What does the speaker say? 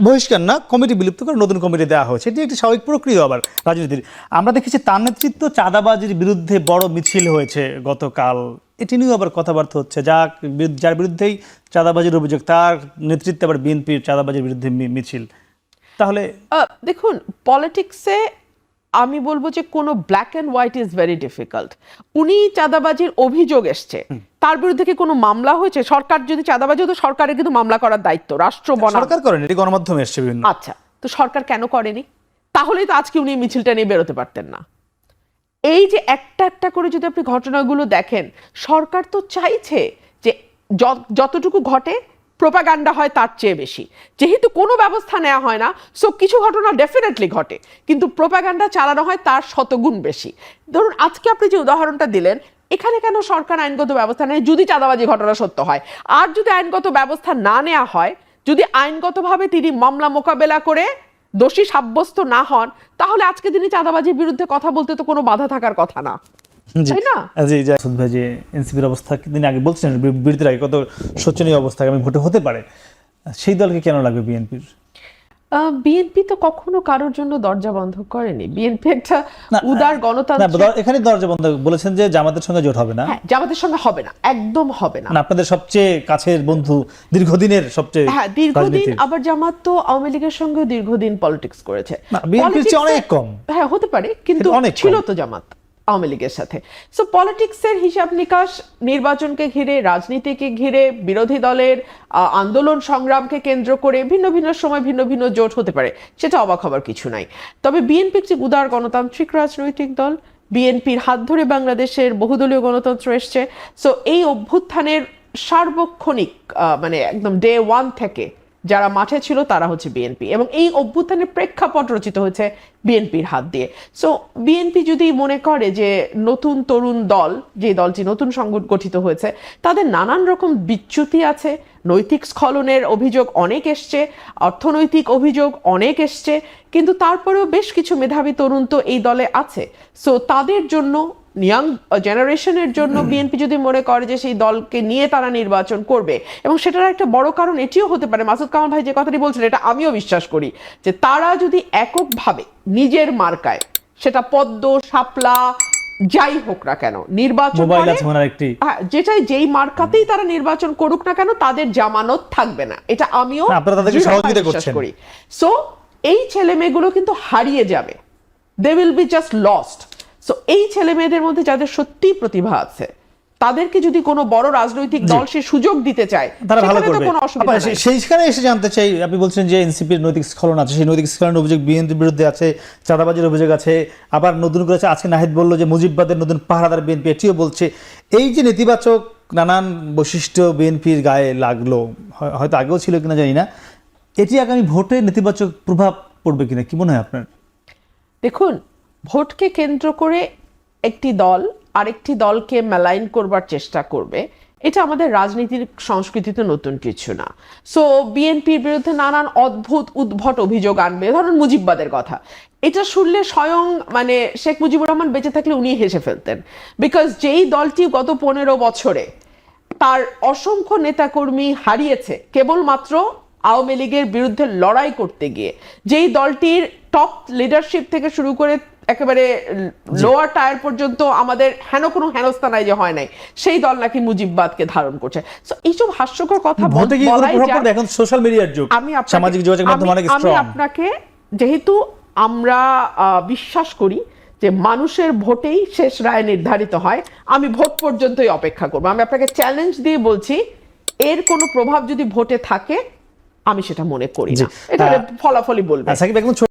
বহিষ্কার না, কমিটি বিলুপ্ত করে নতুন কমিটি দেওয়া হয়েছে। এটি একটি স্বাভাবিক প্রক্রিয়া আবার রাজনীতির। আমরা দেখেছি তার নেতৃত্ব চাঁদাবাজির বিরুদ্ধে বড় মিছিল হয়েছে গতকাল, এটি নিয়েও আবার কথাবার্তা হচ্ছে। যার বিরুদ্ধেই চাঁদাবাজির অভিযোগ তার নেতৃত্বে আবার বিএনপির চাঁদাবাজির বিরুদ্ধে মিছিল। তাহলে দেখুন, পলিটিক্সে আমি বলবো যে কোনো black and white is very difficult. উনি চাঁদাবাজির অভিযোগ এসছে, তার বিরুদ্ধে কি কোনো মামলা হয়েছে? সরকার যদি চাঁদাবাজি হতো সরকারের কিন্তু মামলা করার দায়িত্ব, রাষ্ট্র বনাম। সরকার করেনি, এটি গণমাধ্যমে এসছে বিভিন্ন। আচ্ছা, তো সরকার কেন করেনি? তাহলেই তো আজকে উনি মিছিলটা নিয়ে বেরোতে পারতেন না। এই যে একটা একটা করে যদি আপনি ঘটনাগুলো দেখেন, সরকার তো চাইছে যে যতটুকু ঘটে প্রোপাগান্ডা হয় তার চেয়ে বেশি। যেহেতু কোনো ব্যবস্থা নেওয়া হয় না, সো কিছু ঘটনা ডেফিনেটলি ঘটে, কিন্তু প্রোপাগান্ডা চালানো হয় তার শতগুণ বেশি। ধরুন আজকে আপনি যে উদাহরণটা দিলেন, এখানে কেন সরকার আইনগত ব্যবস্থা নেয় যদি চাঁদাবাজি ঘটনা সত্য হয়? আর যদি আইনগত ব্যবস্থা না নেওয়া হয়, যদি আইনগতভাবে তিনি মামলা মোকাবেলা করে দোষী সাব্যস্ত না হন, তাহলে আজকে তিনি চাঁদাবাজির বিরুদ্ধে কথা বলতে তো কোনো বাধা থাকার কথা না, তাই না? জি, ভাই যে এনসিপির অবস্থা তিনি আগে বলছিলেন বিরতির আগে কত শোচনীয় অবস্থা আগামী ভোটে হতে পারে, সেই দলকে কেন লাগবে বিএনপির? বিএনপি তো কখনো কারোর জন্য দরজা বন্ধ করেনি। বিএনপি একটা উদার গণতন্ত্র। এখানে দরজা বন্ধ বলেছেন যে জামাতের সঙ্গে জোট হবে না। হ্যাঁ, জামাতের সঙ্গে হবে না, একদম হবে না। আপনাদের সবচেয়ে কাছের বন্ধু, দীর্ঘদিনের সবচেয়ে। হ্যাঁ, দীর্ঘদিন। আবার জামাত তো আওয়ামী লীগের সঙ্গে দীর্ঘদিন পলিটিক্স করেছে। বিএনপির চেয়ে অনেক কম। হ্যাঁ, হতে পারে, কিন্তু ছিল তো জামাত আওয়ামী লীগের সাথে। সো পলিটিক্সের হিসাব নিকাশ নির্বাচনকে ঘিরে, রাজনীতিকে ঘিরে, বিরোধী দলের আন্দোলন সংগ্রামকে কেন্দ্র করে ভিন্ন ভিন্ন সময় ভিন্ন ভিন্ন জোট হতে পারে, সেটা অবাক হবার কিছু নাই। তবে বিএনপি একটি উদার গণতান্ত্রিক রাজনৈতিক দল। বিএনপির হাত ধরে বাংলাদেশের বহুদলীয় গণতন্ত্র এসছে। সো এই অভ্যুত্থানের সার্বক্ষণিক মানে একদম ডে ওয়ান থেকে যারা মাঠে ছিল তারা হচ্ছে বিএনপি, এবং এই অভ্যুত্থানের প্রেক্ষাপট রচিত হয়েছে বিএনপির হাত দিয়ে। সো বিএনপি যদি মনে করে যে নতুন তরুণ দল, যে দলটি নতুন সংগঠিত হয়েছে, তাদের নানান রকম বিচ্যুতি আছে, নৈতিক স্খলনের অভিযোগ অনেক এসছে, অর্থনৈতিক অভিযোগ অনেক এসছে, কিন্তু তারপরেও বেশ কিছু মেধাবী তরুণ তো এই দলে আছে। সো তাদের জন্য, ইয়াং জেনারেশনের জন্য বিএনপি যদি মনে করে যে সেই দলকে নিয়ে তারা নির্বাচন করবে, এবং সেটার একটা বড় কারণ এটিও হতে পারে, মাসুদ কামাল ভাই যে কথাটি বলছেন এটা আমিও বিশ্বাস করি, যে তারা যদি এককভাবে নিজের মার্কায়, সেটা পদ্ম, শাপলা, যাই হোক না কেন, নির্বাচন যেটাই যেই মার্কাতেই তারা নির্বাচন করুক না কেন, তাদের জামানত থাকবে না, এটা আমিও বিশ্বাস করি। সো এই ছেলে মেয়েগুলো কিন্তু হারিয়ে যাবে, they will be just lost. So এই ছেলে মেয়েদের মধ্যে যাদের সত্যি প্রতিভা আছে, তাদেরকে যদি কোনো বড় রাজনৈতিক দল সে সুযোগ দিতে চায়, তারা ভালো করবে। সেইখানে এসে জানতে চাই, আপনি বলছেন যে এনসিপির নৈতিক স্খলন আছে, সেই নৈতিক স্খলনের অভিযোগ বিএনপির বিরুদ্ধে আছে, চাঁদাবাজির অভিযোগ আছে, আবার নতুন করে আজকে নাহিদ বলল যে মুজিববাদের নতুন পাহারাদার বিএনপি, এটিও বলছে। এই যে নেতিবাচক নানান বৈশিষ্ট্য বিএনপির গায়ে লাগলো, হয়তো আগেও ছিল কিনা জানি না, এটি আগামী ভোটে নেতিবাচক প্রভাব পড়বে কিনা, কি মনে হয় আপনার? দেখুন, ভোটকে কেন্দ্র করে একটি দল আরেকটি দলকে মেলাইন করবার চেষ্টা করবে, এটা আমাদের রাজনীতির সংস্কৃতিতে নতুন কিছু না। সো বিএনপির বিরুদ্ধে নানান অদ্ভুত উদ্ভট অভিযোগ আনবে, ধরুন মুজিববাদের কথা, এটা শুনলে স্বয়ং মানে শেখ মুজিবুর রহমান বেঁচে থাকলে উনি হেসে ফেলতেন। বিকজ যেই দলটি গত 15 বছরে তার অসংখ্য নেতাকর্মী হারিয়েছে কেবলমাত্র আওয়ামী লীগের বিরুদ্ধে লড়াই করতে গিয়ে, যেই দলটির টপ লিডারশিপ থেকে শুরু করে একেবারে লোয়ার টায়ার পর্যন্ত আমাদের কোনো হেনস্থা নাই যে হয় নাই, সেই দল নাকি মুজিববাদকে ধারণ করছে। সো এইসব হাস্যকর কথা এখন সোশ্যাল মিডিয়ার যুগ, সামাজিক যোগাযোগ মাধ্যম অনেক স্ট্রং। আমি আপনাকে, যেহেতু আমরা বিশ্বাস করি যে মানুষের ভোটেই শেষ রায় নির্ধারিত হয়, আমি ভোট পর্যন্তই অপেক্ষা করবো। আমি আপনাকে চ্যালেঞ্জ দিয়ে বলছি, এর কোনো প্রভাব যদি ভোটে থাকে আমি সেটা মনে করি না, এটা ফলাফলই বলবে।